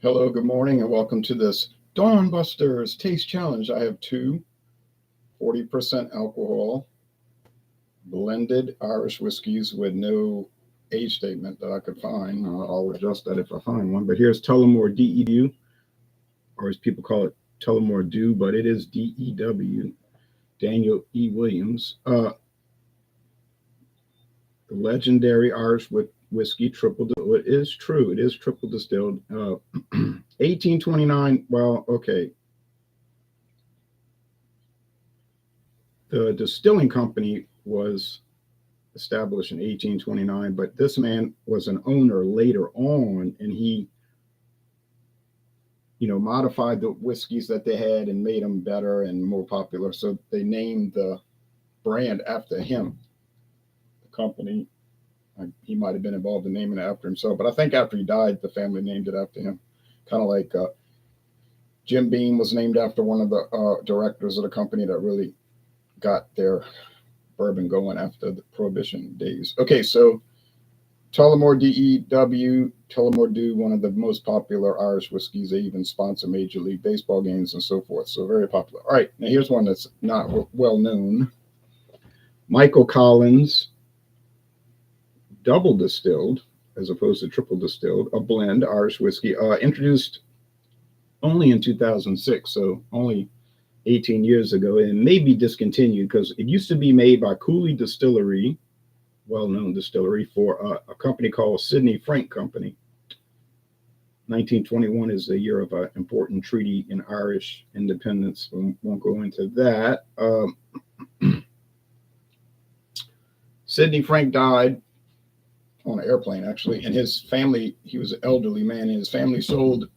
Hello, good morning, and welcome to this Dawn Busters Taste Challenge. I have two 40% alcohol blended Irish whiskeys with no age statement that I could find. I'll adjust that if I find one. But here's Tullamore D.E.W, or as people call it, Tullamore D.E.W, but it is D.E.W. Daniel E. Williams. The legendary Irish whiskey triple. It is true. It is triple distilled. 1829. Well, okay. The distilling company was established in 1829, but this man was an owner later on, and he, modified the whiskeys that they had and made them better and more popular. So they named the brand after him. The company, he might have been involved in naming it after himself, but I think after he died, the family named it after him. Kind of like Jim Beam was named after one of the directors of the company that really got their bourbon going after the Prohibition days. Okay, so Tullamore D.E.W, Tullamore D.E.W, one of the most popular Irish whiskeys. They even sponsor Major League Baseball games and so forth. So very popular. All right, now here's one that's not well known. Michael Collins double distilled, as opposed to triple distilled, a blend Irish whiskey, introduced only in 2006, so only 18 years ago, and may be discontinued because it used to be made by Cooley Distillery, well-known distillery, for a company called Sidney Frank Company. 1921 is the year of an important treaty in Irish independence. We won't go into that. Sidney Frank died on an airplane, actually, and his family, he was an elderly man, and his family sold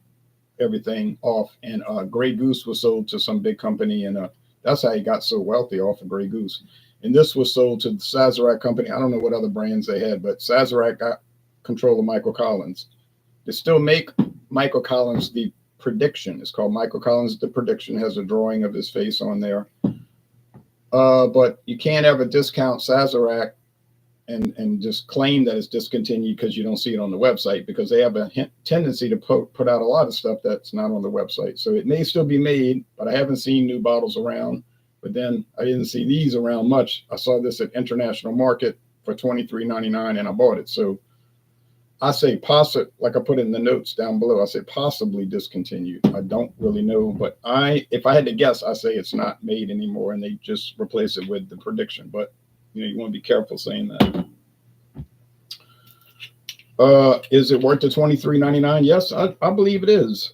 everything off, and Grey Goose was sold to some big company, and that's how he got so wealthy, off of Grey Goose. And this was sold to the Sazerac company. I don't know what other brands they had, but Sazerac got control of Michael Collins. They still make Michael Collins the Prediction. It's called Michael Collins the Prediction. It has a drawing of his face on there. But you can't ever discount Sazerac and just claim that it's discontinued because you don't see it on the website, because they have a tendency to put out a lot of stuff that's not on the website. So it may still be made, but I haven't seen new bottles around. But then I didn't see these around much. I saw this at International Market for $23.99, and I bought it. So I say possibly, like I put it in the notes down below, I say possibly discontinued. I don't really know, but if I had to guess, I say it's not made anymore, and they just replace it with the Prediction. But you want to be careful saying that. Is it worth the $23.99? Yes, I believe it is,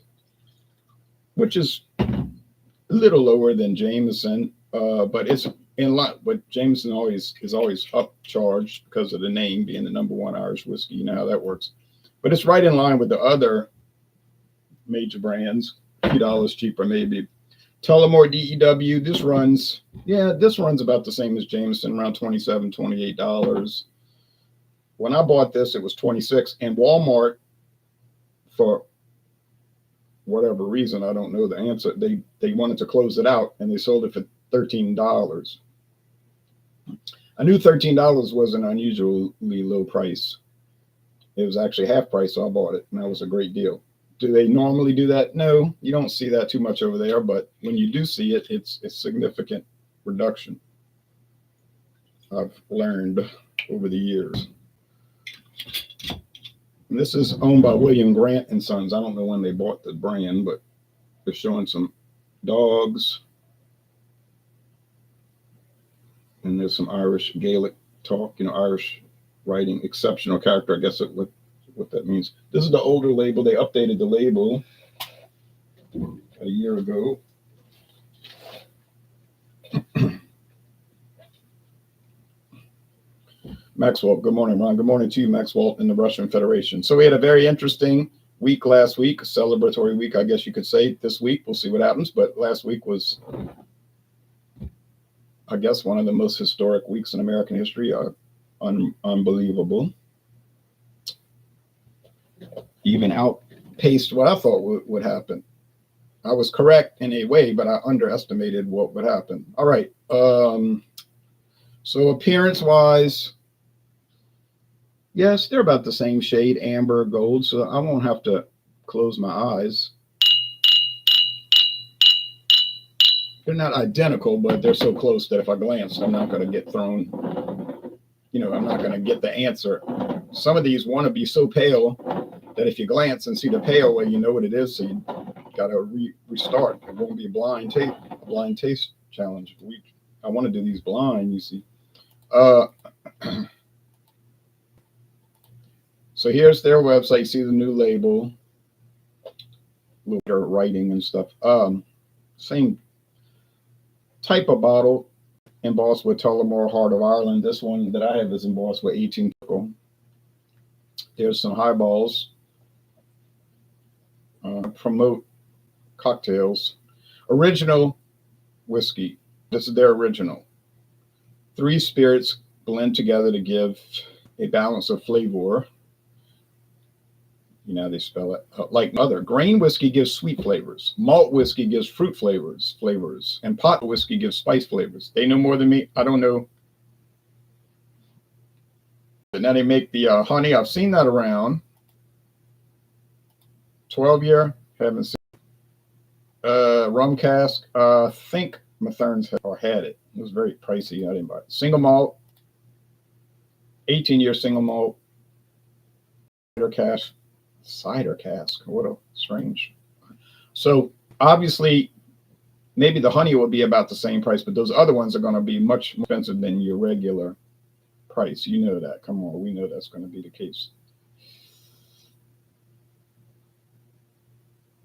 which is a little lower than Jameson, but it's in line. But Jameson is always upcharged because of the name being the #1 Irish whiskey. You know how that works. But it's right in line with the other major brands, $2 cheaper maybe. Tullamore D.E.W, this runs about the same as Jameson, around $27, $28. When I bought this, it was $26, and Walmart, for whatever reason, I don't know the answer, they wanted to close it out, and they sold it for $13. I knew $13 was an unusually low price. It was actually half price, so I bought it, and that was a great deal. Do they normally do that? No, you don't see that too much over there, but when you do see it, it's a significant reduction, I've learned over the years. And this is owned by William Grant and Sons. I don't know when they bought the brand, but they're showing some dogs. And there's some Irish Gaelic talk, Irish writing, exceptional character, I guess what that means. This is the older label. They updated the label a year ago. Maxwell, good morning, Ron. Good morning to you, Maxwell, in the Russian Federation. So we had a very interesting week last week, a celebratory week, I guess you could say. This week, we'll see what happens. But last week was, I guess, one of the most historic weeks in American history. Unbelievable. Even outpaced what I thought would happen. I was correct in a way, but I underestimated what would happen. All right. So appearance-wise, yes, they're about the same shade, amber, gold. So I won't have to close my eyes. They're not identical, but they're so close that if I glance, I'm not going to get thrown. I'm not going to get the answer. Some of these want to be so pale that if you glance and see the pale way, you know what it is. So you got to restart. It won't be a blind taste challenge. I want to do these blind, you see. So here's their website. See the new label, little writing and stuff. Same type of bottle, embossed with Tullamore, Heart of Ireland. This one that I have is embossed with 18 Pickle. There's some highballs. Promote cocktails. Original whiskey. This is their original. 3 spirits blend together to give a balance of flavor. They spell it like other. Grain whiskey gives sweet flavors. Malt whiskey gives fruit flavors. And pot whiskey gives spice flavors. They know more than me. I don't know. But now they make the honey. I've seen that around. 12-year. Haven't seen. Rum cask. I think Mathern's had it. It was very pricey. I didn't buy it. Single malt. 18-year single malt. Cider cask. What a strange. So obviously, maybe the honey will be about the same price, but those other ones are going to be much more expensive than your regular price. You know that. Come on, we know that's going to be the case.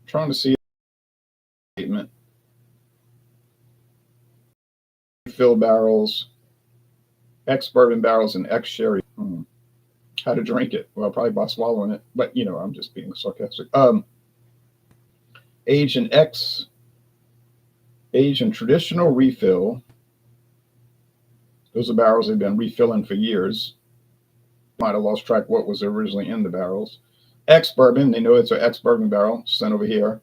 I'm trying to see a statement. Fill barrels, ex-bourbon barrels, and ex-sherry. How to drink it? Well, probably by swallowing it, but I'm just being sarcastic. Aged in traditional refill. Those are barrels they've been refilling for years. Might have lost track what was originally in the barrels. Ex-bourbon, they know it's an ex-bourbon barrel sent over here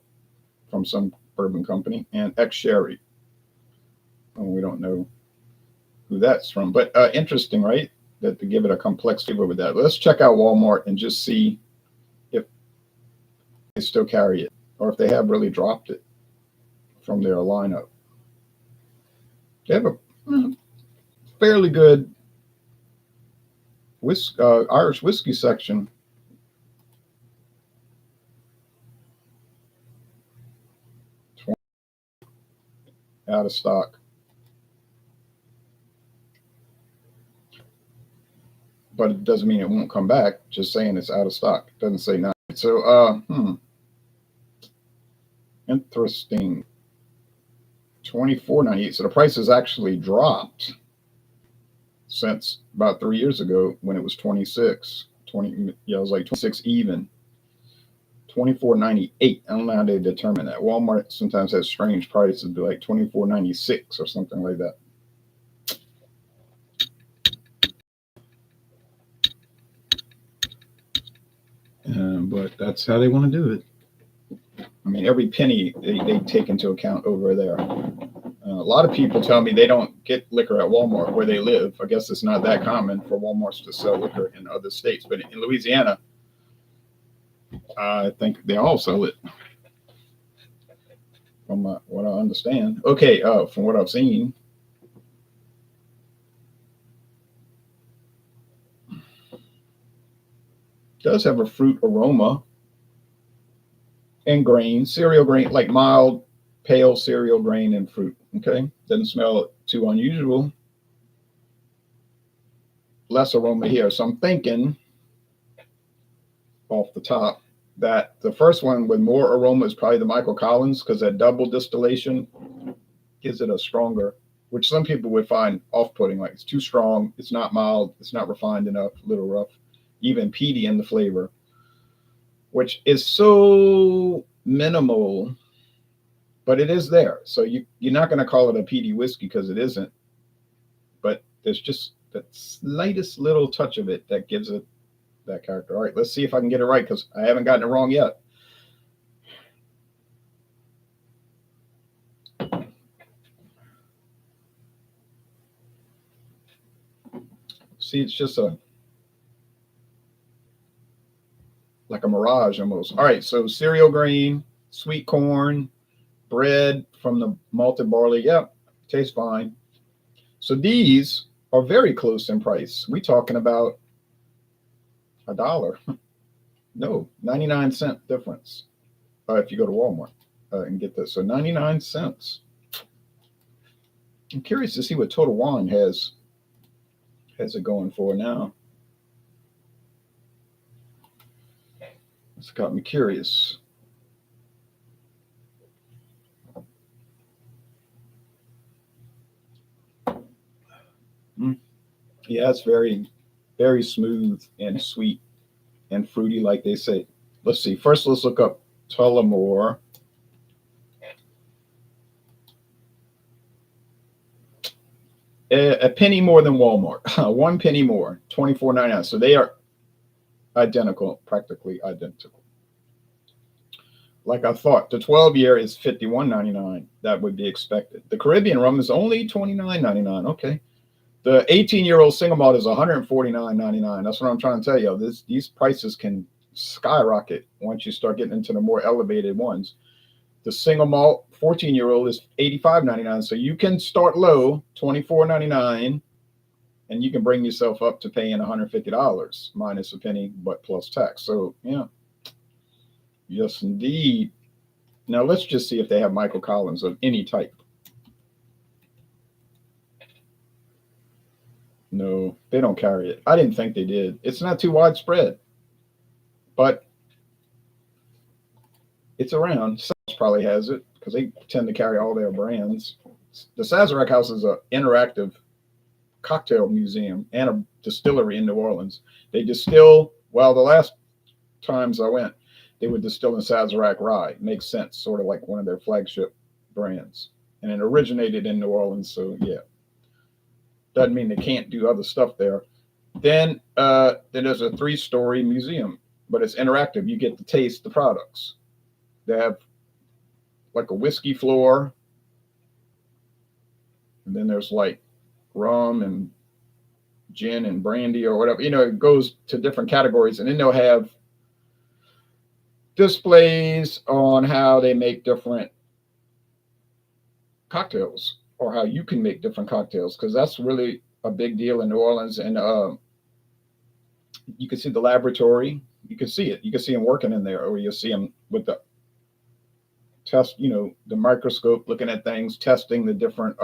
from some bourbon company, and ex-sherry. We don't know who that's from, but interesting, right? That to give it a complex flavor with that. Let's check out Walmart and just see if they still carry it or if they have really dropped it from their lineup. They have a fairly good Irish whiskey section. Out of stock. But it doesn't mean it won't come back. Just saying it's out of stock. It doesn't say not. So, interesting. $24.98. So the price has actually dropped since about 3 years ago when it was 26. It was like 26 even. $24.98. I don't know how they determine that. Walmart sometimes has strange prices, be like $24.96 or something like that. But that's how they want to do it. I mean, every penny they take into account over there. A lot of people tell me they don't get liquor at Walmart where they live. I guess it's not that common for Walmarts to sell liquor in other states. But in Louisiana, I think they all sell it. From what I understand. Okay, from what I've seen. Does have a fruit aroma and grain, cereal grain, like mild, pale cereal grain and fruit. Okay, doesn't smell too unusual. Less aroma here. So I'm thinking off the top that the first one with more aroma is probably the Michael Collins, because that double distillation gives it a stronger, which some people would find off-putting, like it's too strong, it's not mild, it's not refined enough, a little rough, even peaty in the flavor, which is so minimal, but it is there. So you're not going to call it a peaty whiskey because it isn't, but there's just that slightest little touch of it that gives it that character. All right, let's see if I can get it right, because I haven't gotten it wrong yet. See, it's just like like a mirage almost. All right, so cereal grain, sweet corn, bread from the malted barley. Yep, tastes fine. So these are very close in price. We talking about $1. No, 99-cent difference. If you go to Walmart and get this, so 99 cents. I'm curious to see what Total Wine has it going for now. It's got me curious. Yeah, it's very, very smooth and sweet and fruity, like they say. Let's see. First, let's look up Tullamore. A penny more than Walmart. 1 penny more, $24.99. So they are identical, practically identical. Like I thought, the 12-year is $51.99. That would be expected. The Caribbean rum is only $29.99. Okay. The 18-year-old single malt is $149.99. That's what I'm trying to tell you. These prices can skyrocket once you start getting into the more elevated ones. The single malt 14-year-old is $85.99. So you can start low, $24.99, and you can bring yourself up to paying $150 minus a penny, but plus tax. So yeah, yes indeed. Now let's just see if they have Michael Collins of any type. No, they don't carry it. I didn't think they did. It's not too widespread, but it's around. Scotch probably has it because they tend to carry all their brands. The Sazerac House is an interactive cocktail museum and a distillery in New Orleans. They distill, well, the last times I went, they would distill in Sazerac rye. Makes sense, sort of like one of their flagship brands. And it originated in New Orleans, so yeah. Doesn't mean they can't do other stuff there. Then there's a 3-story museum, but it's interactive. You get to taste the products. They have like a whiskey floor, and then there's like rum and gin and brandy or whatever. It goes to different categories, and then they'll have displays on how they make different cocktails or how you can make different cocktails, because that's really a big deal in New Orleans. And you can see the laboratory. You can see it. You can see them working in there, or you'll see them with the test, the microscope, looking at things, testing the different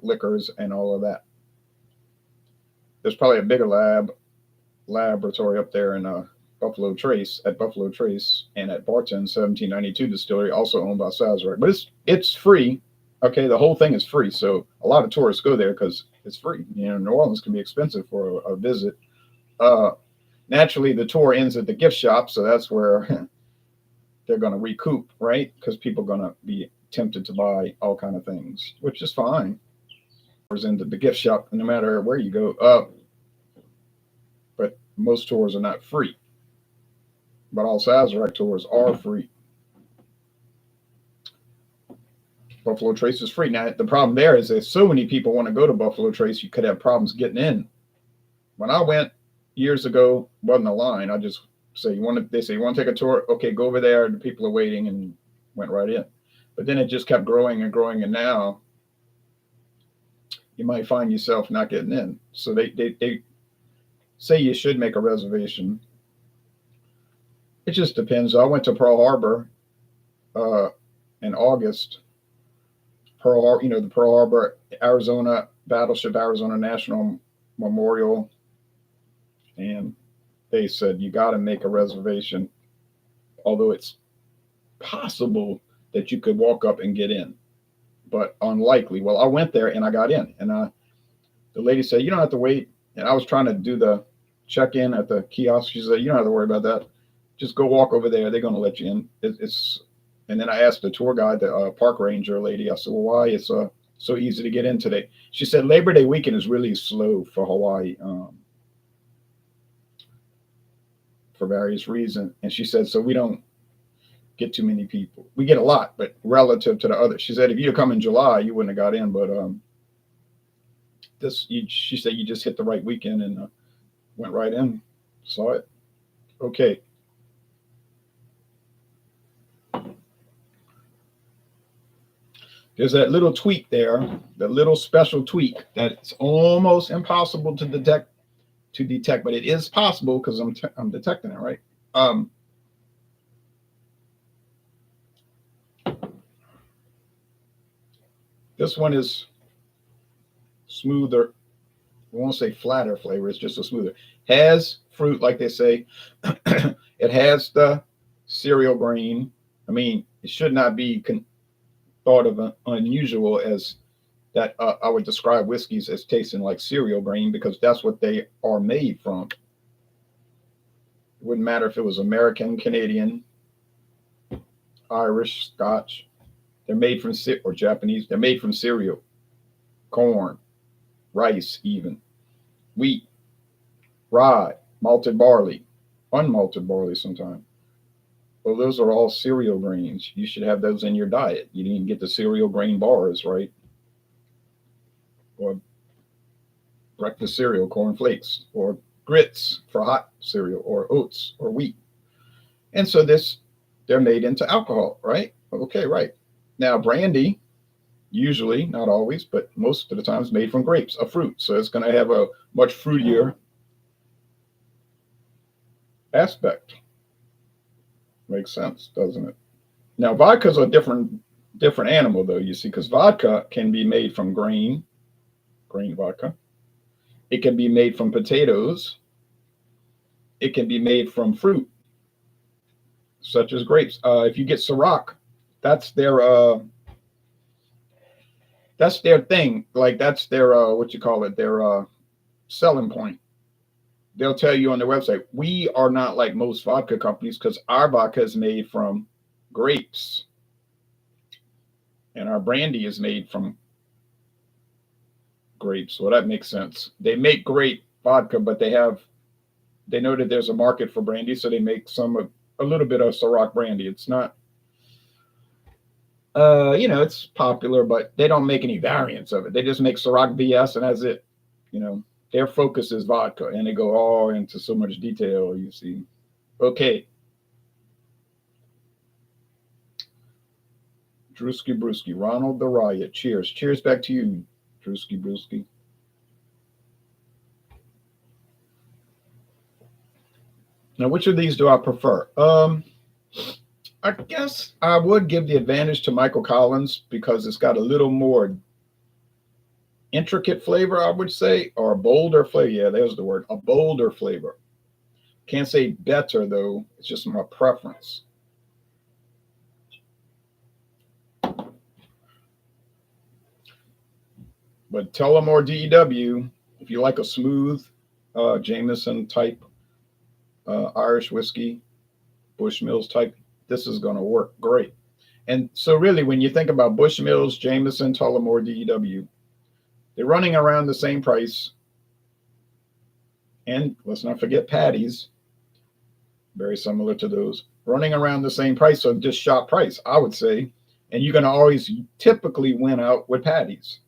liquors and all of that. There's probably a bigger laboratory up there in Buffalo Trace, and at Barton 1792 Distillery, also owned by Sazerac. But it's free. Okay, the whole thing is free. So a lot of tourists go there because it's free. New Orleans can be expensive for a visit. Naturally, the tour ends at the gift shop, so that's where they're going to recoup, right? Because people are going to be tempted to buy all kind of things, which is fine. Into the gift shop, no matter where you go. But most tours are not free. But all Sazerac tours are free. Buffalo Trace is free. Now, the problem there is that so many people want to go to Buffalo Trace, you could have problems getting in. When I went years ago, wasn't a line. I just say, they say, you want to take a tour? Okay, go over there. The people are waiting, and went right in. But then it just kept growing and growing, and now you might find yourself not getting in. So they say you should make a reservation. It just depends. I went to Pearl Harbor in August. The Pearl Harbor, Arizona, Battleship Arizona National Memorial. And they said, you got to make a reservation, although it's possible that you could walk up and get in, but unlikely. Well, I went there and I got in, and the lady said, you don't have to wait. And I was trying to do the check-in at the kiosk. She said, you don't have to worry about that. Just go walk over there. They're going to let you in. And then I asked the tour guide, the park ranger lady, I said, well, why it's so easy to get in today? She said, Labor Day weekend is really slow for Hawaii for various reasons. And she said, so we don't get too many people. We get a lot, but relative to the others. She said, if you come in July, you wouldn't have got in. But she said, you just hit the right weekend and went right in, saw it. Okay. There's that little tweak there, the little special tweak that's almost impossible to detect, but it is possible because I'm detecting it, right? Um, this one is smoother. I won't say flatter flavor. It's just a smoother. Has fruit, like they say. It has the cereal grain. I mean, it should not be thought of unusual as that. I would describe whiskeys as tasting like cereal grain because that's what they are made from. It wouldn't matter if it was American, Canadian, Irish, Scotch. They're made from or Japanese. They're made from cereal, corn, rice, even wheat, rye, malted barley, unmalted barley sometimes. Well, those are all cereal grains. You should have those in your diet. You need to get the cereal grain bars, right? Or breakfast cereal, corn flakes, or grits for hot cereal, or oats, or wheat. And so they're made into alcohol, right? Okay, right. Now, brandy, usually, not always, but most of the time, is made from grapes, a fruit. So it's going to have a much fruitier aspect. Makes sense, doesn't it? Now, vodka's a different animal, though, you see, because vodka can be made from grain vodka. It can be made from potatoes. It can be made from fruit, such as grapes. If you get Ciroc, that's their uh, that's their thing. Like that's their what you call it, their selling point. They'll tell you on their website, we are not like most vodka companies because our vodka is made from grapes and our brandy is made from grapes. Well, that makes sense. They make great vodka, but they know that there's a market for brandy, so they make a little bit of Ciroc brandy. It's not, it's popular, but they don't make any variants of it. They just make Ciroc BS, and that's it. You know, their focus is vodka, and they go all into so much detail. You see, okay, Drewski Brewski, Ronald the Riot. Cheers, cheers back to you, Drewski Brewski. Now, which of these do I prefer? I guess I would give the advantage to Michael Collins because it's got a little more intricate flavor, I would say, or a bolder flavor. Yeah, there's the word, a bolder flavor. Can't say better though. It's just my preference. But Tullamore D.E.W, if you like a smooth Jameson type Irish whiskey, Bushmills type, this is going to work great. And so, really, when you think about Bushmills, Jameson, Tullamore D.E.W, they're running around the same price. And let's not forget Patties, very similar to those, running around the same price. So just shop price, I would say. And you're going to always typically win out with Patties.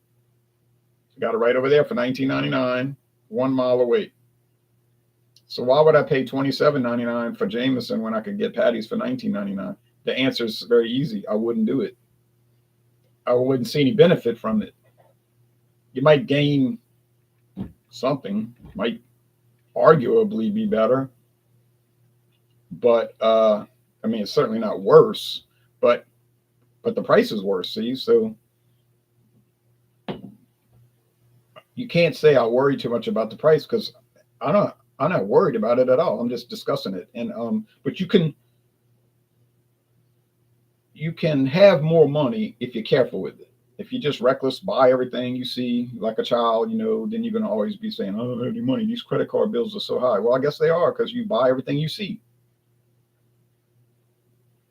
You got it right over there for $19.99, 1 mile away. So why would I pay $27.99 for Jameson when I could get Patties for $19.99? The answer is very easy. I wouldn't do it. I wouldn't see any benefit from it. You might gain something, might arguably be better, but I mean, it's certainly not worse. But the price is worse. See, so you can't say I worry too much about the price because I'm not worried about it at all. I'm just discussing it. And but you can have more money if you're careful with it. If you just reckless, buy everything you see like a child, then you're going to always be saying, "Oh, I don't have any money. These credit card bills are so high." Well, I guess they are because you buy everything you see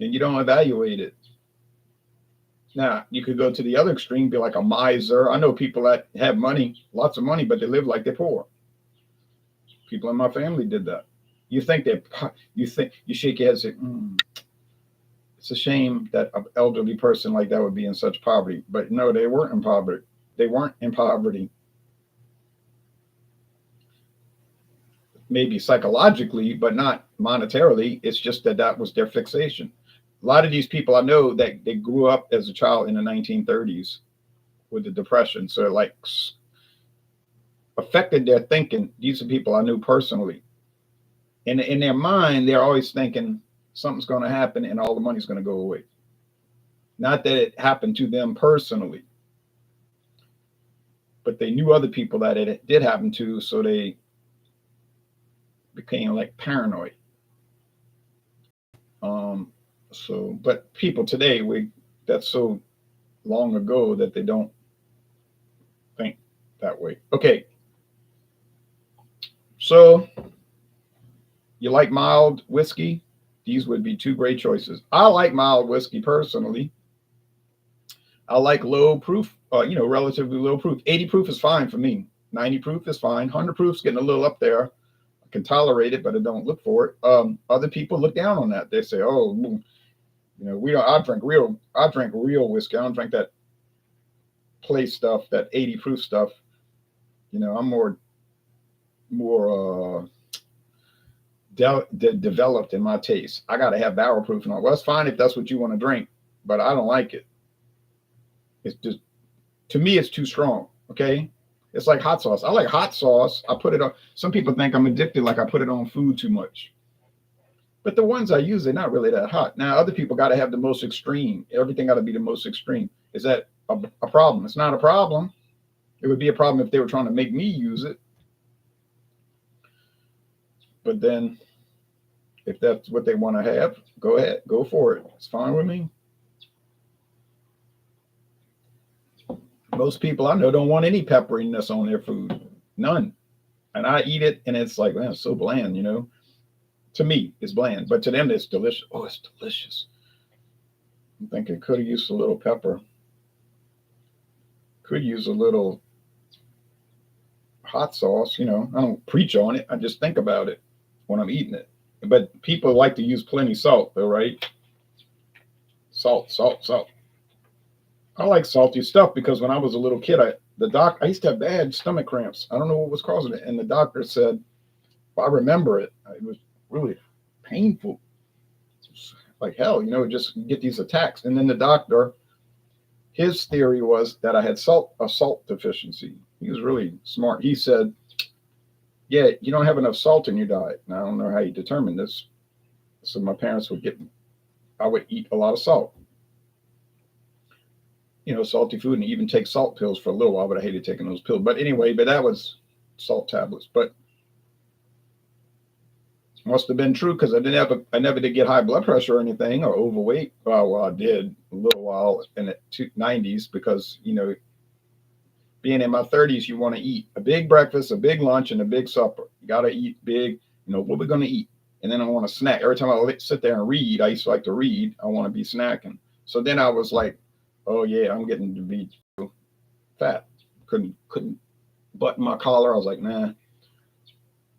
and you don't evaluate it. Now, you could go to the other extreme, be like a miser. I know people that have money, lots of money, but they live like they're poor. People in my family did that. You shake your head and say, it's a shame that an elderly person like that would be in such poverty. But no, they weren't in poverty. They weren't in poverty. Maybe psychologically, but not monetarily. It's just that was their fixation. lot of these people I know that they grew up as a child in the 1930s with the Depression. So it like affected their thinking. These are people I knew personally. And in their mind, they're always thinking something's going to happen and all the money's going to go away. Not that it happened to them personally, but they knew other people that it did happen to, so they became like paranoid. But people today, that's so long ago that they don't think that way. Okay, so you like mild whiskey? These would be two great choices. I like mild whiskey personally. I like low proof, relatively low proof. 80 proof is fine for me. 90 proof is fine. 100 proof is getting a little up there. I can tolerate it, but I don't look for it. Other people look down on that. They say, "Oh, we don't." I drink real whiskey. I don't drink that place stuff, that 80 proof stuff. I'm more developed in my taste. I got to have barrel proof and all. Well, it's fine if that's what you want to drink, but I don't like it. It's just, to me, it's too strong. Okay. It's like hot sauce. I like hot sauce. I put it on. Some people think I'm addicted, like I put it on food too much. But the ones I use, they're not really that hot. Now, other people got to have the most extreme. Everything got to be the most extreme. Is that a problem? It's not a problem. It would be a problem if they were trying to make me use it. But then, if that's what they want to have, go ahead. Go for it. It's fine with me. Most people I know don't want any pepperiness on their food. None. And I eat it, and it's like, man, it's so bland, To me, it's bland. But to them, it's delicious. Oh, it's delicious. I'm thinking could have used a little pepper. Could use a little hot sauce. I don't preach on it. I just think about it when I'm eating it. But people like to use plenty salt, though, right? Salt. I like salty stuff because when I was a little kid, I used to have bad stomach cramps. I don't know what was causing it. And the doctor said, I remember it. It was really painful. Like hell, just get these attacks. And then the doctor, his theory was that I had a salt deficiency. He was really smart. He said, yeah, you don't have enough salt in your diet. And I don't know how he determined this. So my parents I would eat a lot of salt. Salty food, and even take salt pills for a little while, but I hated taking those pills. But anyway, that was salt tablets. But must have been true because I never did get high blood pressure or anything or overweight. Well, I did a little while in the 90s because, being in my 30s, you want to eat a big breakfast, a big lunch, and a big supper. You got to eat big, what we're going to eat. And then I want to snack. Every time I sit there and read, I used to like to read. I want to be snacking. So then I was like, oh yeah, I'm getting to be fat. Couldn't button my collar. I was like, nah.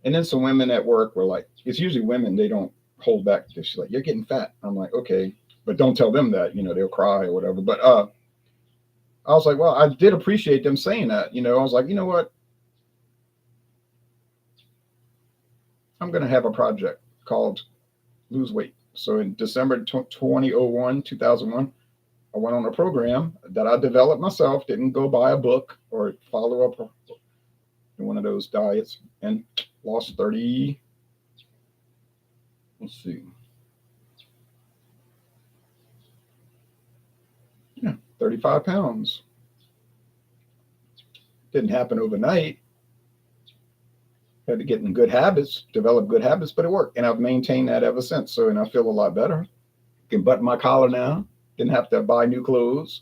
And then some women at work were like, it's usually women, they don't hold back. She's like, you're getting fat. I'm like, okay, but don't tell them that, they'll cry or whatever. But I was like, well, I did appreciate them saying that. I was like, you know what? I'm going to have a project called Lose Weight. So in December 2001, I went on a program that I developed myself, didn't go buy a book or follow up in one of those diets, and lost 35 pounds. Didn't happen overnight. Had to get in good habits, develop good habits, but it worked. And I've maintained that ever since. So, and I feel a lot better. Can button my collar now. Didn't have to buy new clothes.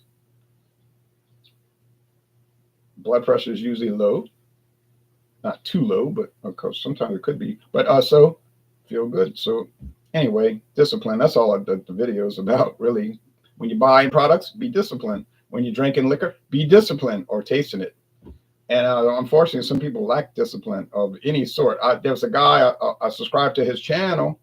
Blood pressure is usually low. Not too low, but of course, sometimes it could be. But so feel good. So anyway, discipline. That's all the video is about, really. When you're buying products, be disciplined. When you're drinking liquor, be disciplined or tasting it. And unfortunately, some people lack discipline of any sort. There's a guy, I subscribed to his channel.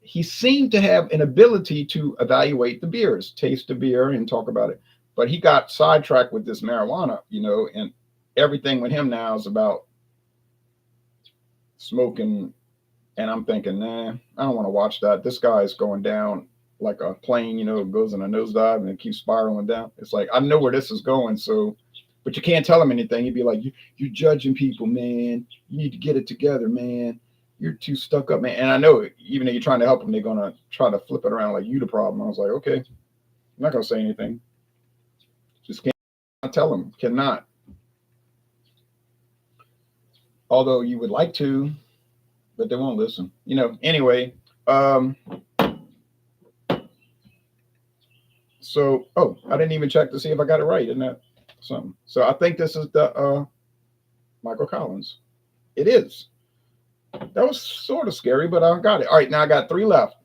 He seemed to have an ability to evaluate the beers, taste the beer and talk about it. But he got sidetracked with this marijuana, and everything with him now is about smoking And I'm thinking, nah, I don't want to watch that. This guy is going down like a plane, you know, it goes in a nosedive and it keeps spiraling down. It's like, I know where this is going. So, but you can't tell him anything. He'd be like, you're judging people, man. You need to get it together, man. You're too stuck up, man. And I know even though you're trying to help them, they're going to try to flip it around like you the problem. I was like, okay, I'm not going to say anything. Just can't tell them. Cannot. Although you would like to, but they won't listen. You know, anyway. So, oh, I didn't even check to see if I got it right. Isn't that something? So I think this is the Michael Collins. It is. That was sort of scary, but I got it. All right, now I got 3 left.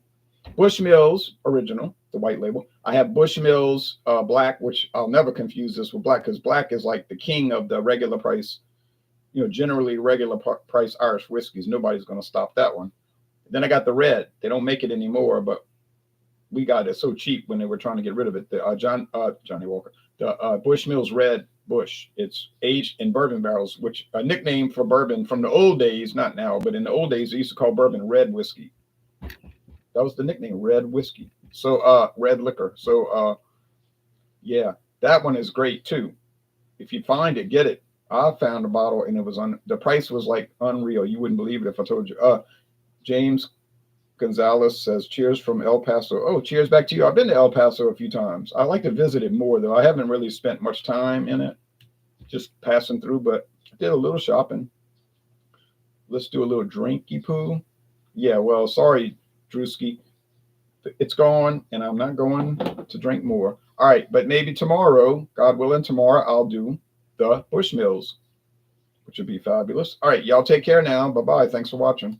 Bushmills original, the white label. I have Bushmills black, which I'll never confuse this with black because black is like the king of the regular price, you know, generally regular price Irish whiskeys. Nobody's going to stop that one. Then I got the red. They don't make it anymore, but we got it so cheap when they were trying to get rid of it. The Johnny Walker, the Bushmills Red Bush. It's aged in bourbon barrels, which a nickname for bourbon from the old days, not now, but in the old days they used to call bourbon red whiskey. That was the nickname, red whiskey. So red liquor. So yeah, that one is great too. If you find it, get it. I found a bottle and it was on. The price was like unreal. You wouldn't believe it if I told you. James Gonzalez says, cheers from El Paso. Oh, cheers back to you. I've been to El Paso a few times. I like to visit it more, though. I haven't really spent much time in it, just passing through, but I did a little shopping. Let's do a little drinky poo. Yeah, well, sorry, Drewski. It's gone, and I'm not going to drink more. All right, but maybe tomorrow, God willing, tomorrow I'll do the Bushmills, which would be fabulous. All right, y'all take care now. Bye-bye. Thanks for watching.